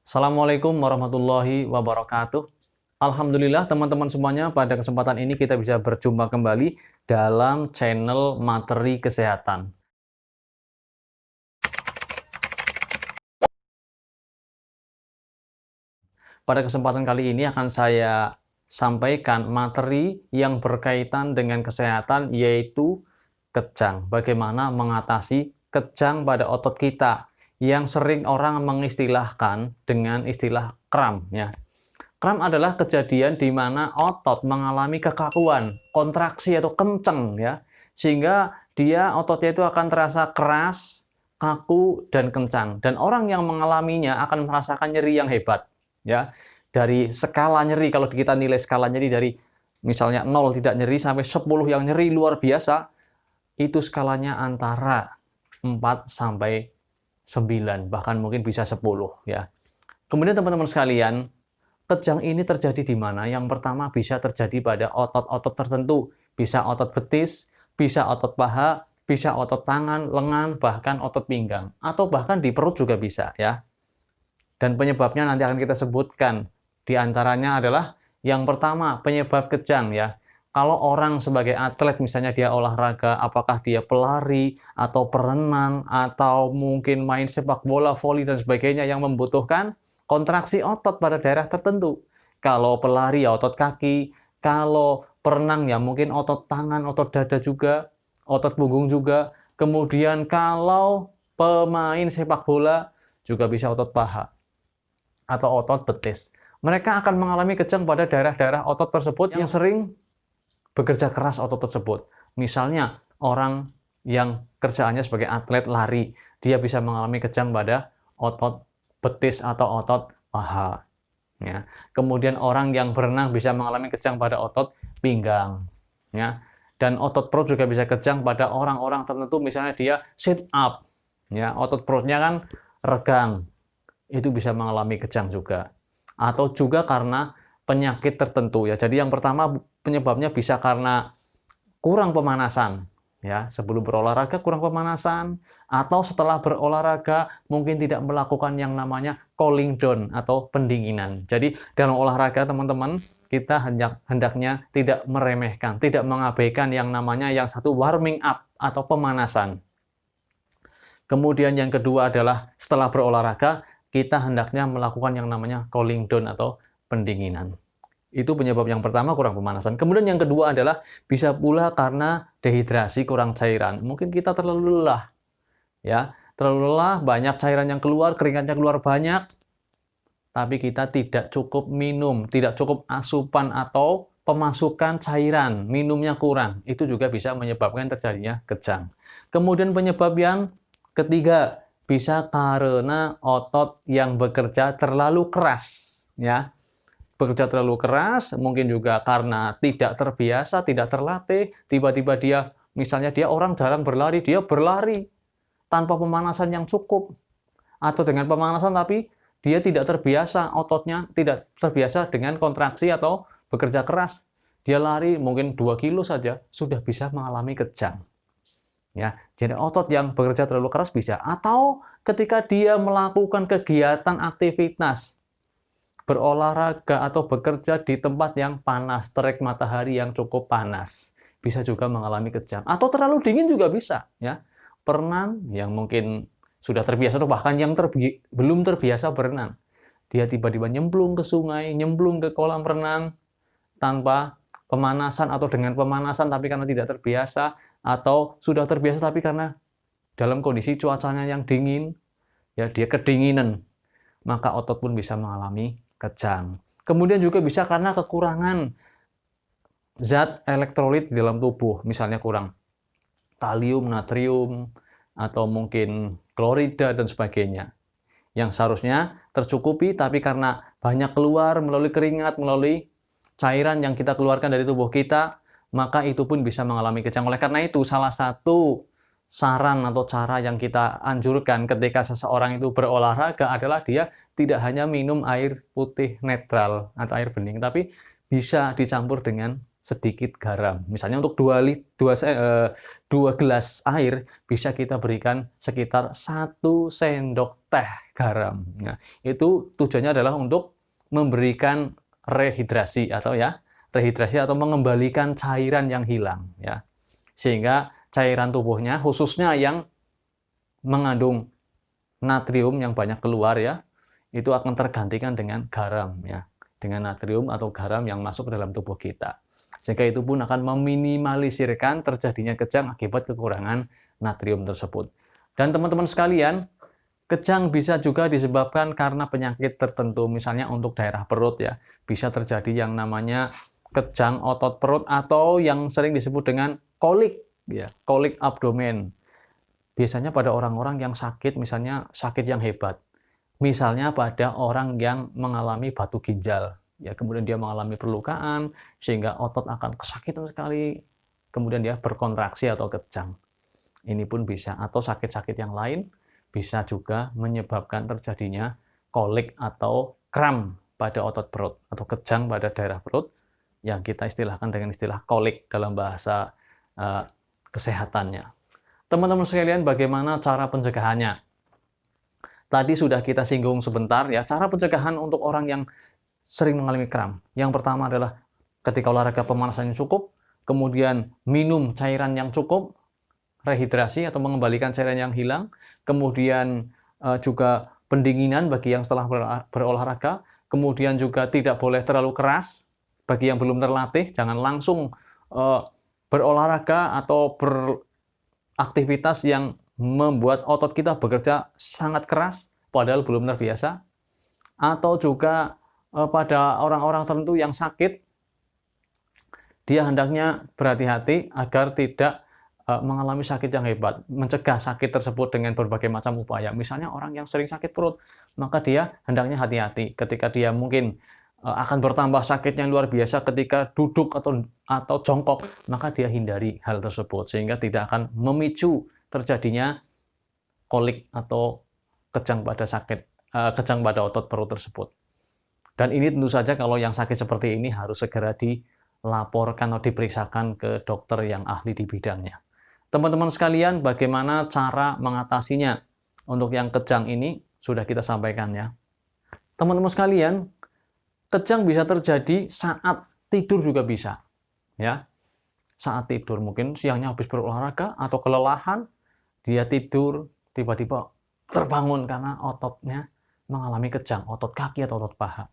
Assalamualaikum warahmatullahi wabarakatuh. Alhamdulillah teman-teman semuanya, pada kesempatan ini kita bisa berjumpa kembali dalam channel materi kesehatan. Pada kesempatan kali ini akan saya sampaikan materi yang berkaitan dengan kesehatan, yaitu kejang. Bagaimana mengatasi kejang pada otot kita yang sering orang mengistilahkan dengan istilah kram, ya. Kram adalah kejadian di mana otot mengalami kekakuan, kontraksi atau kenceng, ya, sehingga ototnya itu akan terasa keras, kaku, dan kencang. Dan orang yang mengalaminya akan merasakan nyeri yang hebat, ya. Dari skala nyeri, kalau kita nilai skala nyeri dari misalnya 0 tidak nyeri sampai 10 yang nyeri luar biasa, itu skalanya antara 4 sampai 9, bahkan mungkin bisa 10, ya. Kemudian teman-teman sekalian, kejang ini terjadi di mana? Yang pertama bisa terjadi pada otot-otot tertentu, bisa otot betis, bisa otot paha, bisa otot tangan, lengan, bahkan otot pinggang, atau bahkan di perut juga bisa, ya. Dan penyebabnya nanti akan kita sebutkan. Di antaranya adalah yang pertama, penyebab kejang, ya. Kalau orang sebagai atlet, misalnya dia olahraga, apakah dia pelari, atau perenang, atau mungkin main sepak bola, voli, dan sebagainya yang membutuhkan kontraksi otot pada daerah tertentu. Kalau pelari ya otot kaki, kalau perenang ya mungkin otot tangan, otot dada juga, otot punggung juga. Kemudian kalau pemain sepak bola juga bisa otot paha atau otot betis. Mereka akan mengalami kejang pada daerah-daerah otot tersebut yang sering bekerja keras otot tersebut. Misalnya orang yang kerjaannya sebagai atlet lari, dia bisa mengalami kejang pada otot betis atau otot paha. Ya. Kemudian orang yang berenang bisa mengalami kejang pada otot pinggang. Ya. Dan otot perut juga bisa kejang pada orang-orang tertentu, misalnya dia sit up. Ya. Otot perutnya kan regang. Itu bisa mengalami kejang juga. Atau juga karena penyakit tertentu, ya. Jadi yang pertama penyebabnya bisa karena kurang pemanasan, ya. Sebelum berolahraga kurang pemanasan, atau setelah berolahraga mungkin tidak melakukan yang namanya cooling down atau pendinginan. Jadi dalam olahraga teman-teman, kita hendaknya tidak meremehkan, tidak mengabaikan yang namanya yang satu warming up atau pemanasan. Kemudian yang kedua adalah setelah berolahraga kita hendaknya melakukan yang namanya cooling down atau pendinginan. Itu penyebab yang pertama, kurang pemanasan. Kemudian yang kedua adalah bisa pula karena dehidrasi, kurang cairan. Mungkin kita terlalu lelah, ya, terlalu lelah, banyak cairan yang keluar, keringatnya keluar banyak, tapi kita tidak cukup minum, tidak cukup asupan atau pemasukan cairan, minumnya kurang. Itu juga bisa menyebabkan terjadinya kejang. Kemudian penyebab yang ketiga, bisa karena otot yang bekerja terlalu keras, ya. Bekerja terlalu keras, mungkin juga karena tidak terbiasa, tidak terlatih, tiba-tiba misalnya dia orang jarang berlari, dia berlari tanpa pemanasan yang cukup, atau dengan pemanasan tapi dia tidak terbiasa, ototnya tidak terbiasa dengan kontraksi atau bekerja keras. Dia lari mungkin 2 kilo saja, sudah bisa mengalami kejang. Ya, jadi otot yang bekerja terlalu keras bisa, atau ketika dia melakukan kegiatan aktivitas berolahraga atau bekerja di tempat yang panas, terik matahari yang cukup panas, bisa juga mengalami kejang. Atau terlalu dingin juga bisa, ya. Perenang yang mungkin sudah terbiasa atau bahkan yang belum terbiasa berenang, dia tiba-tiba nyemplung ke sungai, nyemplung ke kolam renang tanpa pemanasan atau dengan pemanasan tapi karena tidak terbiasa, atau sudah terbiasa tapi karena dalam kondisi cuacanya yang dingin, ya, dia kedinginan, maka otot pun bisa mengalami kejang. Kemudian juga bisa karena kekurangan zat elektrolit di dalam tubuh, misalnya kurang kalium, natrium, atau mungkin klorida dan sebagainya, yang seharusnya tercukupi tapi karena banyak keluar melalui keringat, melalui cairan yang kita keluarkan dari tubuh kita, maka itu pun bisa mengalami kejang. Oleh karena itu, salah satu saran atau cara yang kita anjurkan ketika seseorang itu berolahraga adalah dia tidak hanya minum air putih netral atau air bening, tapi bisa dicampur dengan sedikit garam. Misalnya untuk 2 gelas air bisa kita berikan sekitar 1 sendok teh garam. Nah, itu tujuannya adalah untuk memberikan rehidrasi atau mengembalikan cairan yang hilang ya. Sehingga cairan tubuhnya khususnya yang mengandung natrium yang banyak keluar ya, itu akan tergantikan dengan garam ya, dengan natrium atau garam yang masuk ke dalam tubuh kita. Sehingga itu pun akan meminimalisirkan terjadinya kejang akibat kekurangan natrium tersebut. Dan teman-teman sekalian, kejang bisa juga disebabkan karena penyakit tertentu, misalnya untuk daerah perut ya, bisa terjadi yang namanya kejang otot perut atau yang sering disebut dengan kolik ya, kolik abdomen. Biasanya pada orang-orang yang sakit, misalnya sakit yang hebat. Misalnya pada orang yang mengalami batu ginjal, ya, kemudian dia mengalami perlukaan, sehingga otot akan kesakitan sekali, kemudian dia berkontraksi atau kejang. Ini pun bisa, atau sakit-sakit yang lain, bisa juga menyebabkan terjadinya kolik atau kram pada otot perut, atau kejang pada daerah perut, yang kita istilahkan dengan istilah kolik dalam bahasa kesehatannya. Teman-teman sekalian, bagaimana cara pencegahannya? Tadi sudah kita singgung sebentar ya, cara pencegahan untuk orang yang sering mengalami kram. Yang pertama adalah ketika olahraga pemanasan yang cukup, kemudian minum cairan yang cukup, rehidrasi atau mengembalikan cairan yang hilang, kemudian juga pendinginan bagi yang setelah berolahraga, kemudian juga tidak boleh terlalu keras bagi yang belum terlatih, jangan langsung berolahraga atau aktivitas yang membuat otot kita bekerja sangat keras padahal belum terbiasa, atau juga pada orang-orang tertentu yang sakit, dia hendaknya berhati-hati agar tidak mengalami sakit yang hebat, mencegah sakit tersebut dengan berbagai macam upaya. Misalnya orang yang sering sakit perut, maka dia hendaknya hati-hati ketika dia mungkin akan bertambah sakitnya luar biasa ketika duduk atau jongkok, maka dia hindari hal tersebut sehingga tidak akan memicu terjadinya kolik atau kejang pada otot perut tersebut. Dan ini tentu saja kalau yang sakit seperti ini harus segera dilaporkan atau diperiksakan ke dokter yang ahli di bidangnya. Teman-teman sekalian, bagaimana cara mengatasinya? Untuk yang kejang ini sudah kita sampaikan ya. Teman-teman sekalian, kejang bisa terjadi saat tidur juga bisa. Ya. Saat tidur, mungkin siangnya habis berolahraga atau kelelahan, dia tidur, tiba-tiba terbangun karena ototnya mengalami kejang, otot kaki atau otot paha.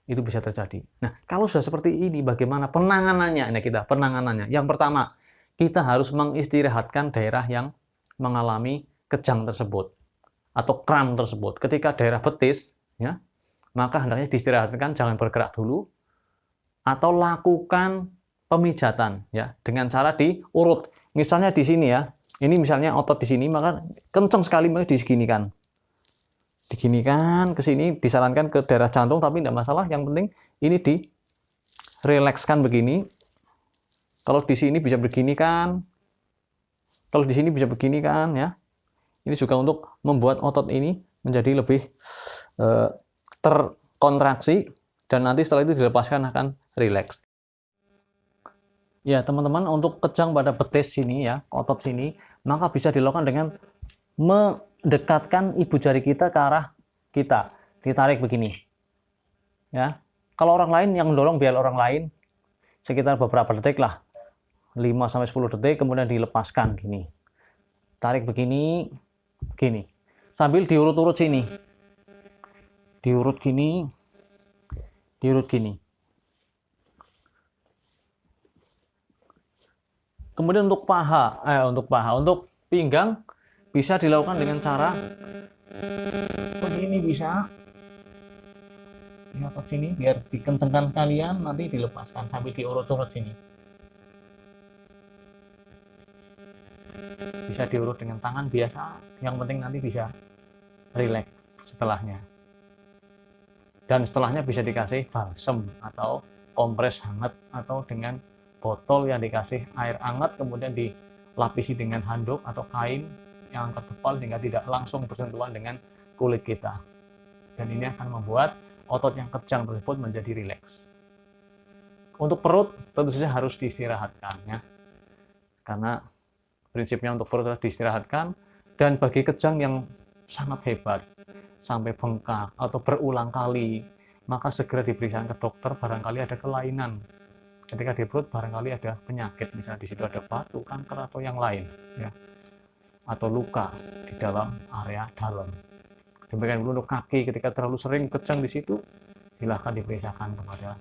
Itu bisa terjadi. Nah, kalau sudah seperti ini, bagaimana penanganannya? Ini penanganannya. Yang pertama, kita harus mengistirahatkan daerah yang mengalami kejang tersebut atau kram tersebut. Ketika daerah betis, ya, maka hendaknya diistirahatkan, jangan bergerak dulu, atau lakukan pemijatan ya dengan cara diurut. Misalnya di sini ya, ini misalnya otot di sini, maka kencang sekali maka diginikan ke sini, disarankan ke daerah jantung tapi tidak masalah, yang penting ini direlakskan begini. Kalau di sini bisa begini kan, kalau di sini bisa begini kan ya. Ini juga untuk membuat otot ini menjadi lebih terkontraksi, dan nanti setelah itu dilepaskan akan rileks. Ya teman-teman, untuk kejang pada betis sini ya, otot sini, maka bisa dilakukan dengan mendekatkan ibu jari kita ke arah kita, ditarik begini ya. Kalau orang lain yang mendorong, biar orang lain sekitar beberapa detik lah, 5-10 detik, kemudian dilepaskan gini, tarik begini sambil diurut-urut sini, diurut gini. Kemudian untuk pinggang bisa dilakukan dengan cara begini, bisa di otot sini, biar dikencengkan kalian, nanti dilepaskan sambil diurut-urut sini. Bisa diurut dengan tangan biasa, yang penting nanti bisa rileks setelahnya. Dan setelahnya bisa dikasih balsem atau kompres hangat, atau dengan botol yang dikasih air hangat, kemudian dilapisi dengan handuk atau kain yang tebal sehingga tidak langsung bersentuhan dengan kulit kita. Dan ini akan membuat otot yang kejang tersebut menjadi rileks. Untuk perut tentu saja harus diistirahatkan ya. Karena prinsipnya untuk perut harus diistirahatkan, dan bagi kejang yang sangat hebat sampai bengkak atau berulang kali, maka segera diperiksa ke dokter, barangkali ada kelainan. Ketika di perut barangkali ada penyakit, misalnya di situ ada batu, kanker atau yang lain ya. Atau luka di dalam area dalam. Demikian pula untuk kaki, ketika terlalu sering kejang di situ, silahkan diperiksakan kepada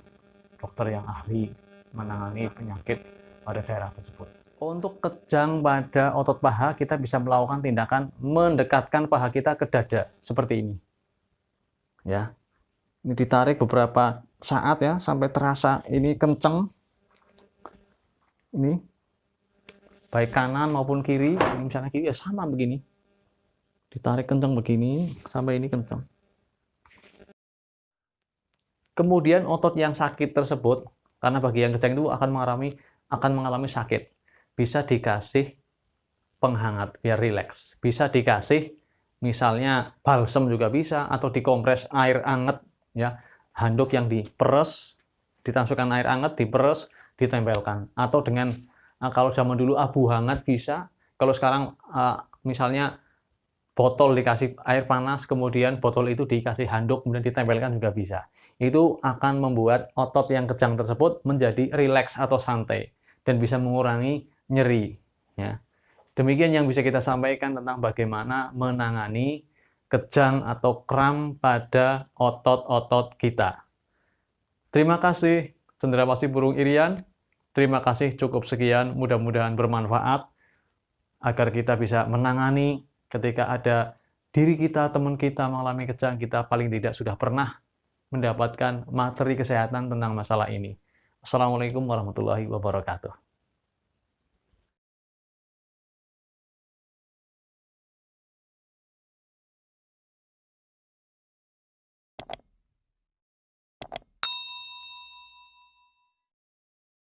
dokter yang ahli menangani penyakit pada daerah tersebut. Untuk kejang pada otot paha, kita bisa melakukan tindakan mendekatkan paha kita ke dada seperti ini. Ya, ini ditarik beberapa saat ya sampai terasa ini kenceng. Ini baik kanan maupun kiri, misalnya kiri ya sama begini. Ditarik kenceng begini sampai ini kenceng. Kemudian otot yang sakit tersebut, karena bagi yang kejang itu akan mengalami sakit, bisa dikasih penghangat biar rileks. Bisa dikasih misalnya balsem juga bisa, atau dikompres air hangat ya, handuk yang diperes, dimasukkan air hangat, diperes, ditempelkan. Atau dengan kalau zaman dulu abu hangat bisa, kalau sekarang misalnya botol dikasih air panas, kemudian botol itu dikasih handuk, kemudian ditempelkan juga bisa. Itu akan membuat otot yang kejang tersebut menjadi rileks atau santai, dan bisa mengurangi nyeri. Ya. Demikian yang bisa kita sampaikan tentang bagaimana menangani kejang atau kram pada otot-otot kita. Terima kasih, Cendrawasih Burung Irian. Terima kasih, cukup sekian. Mudah-mudahan bermanfaat agar kita bisa menangani ketika ada diri kita, teman kita mengalami kejang, kita paling tidak sudah pernah mendapatkan materi kesehatan tentang masalah ini. Assalamualaikum warahmatullahi wabarakatuh.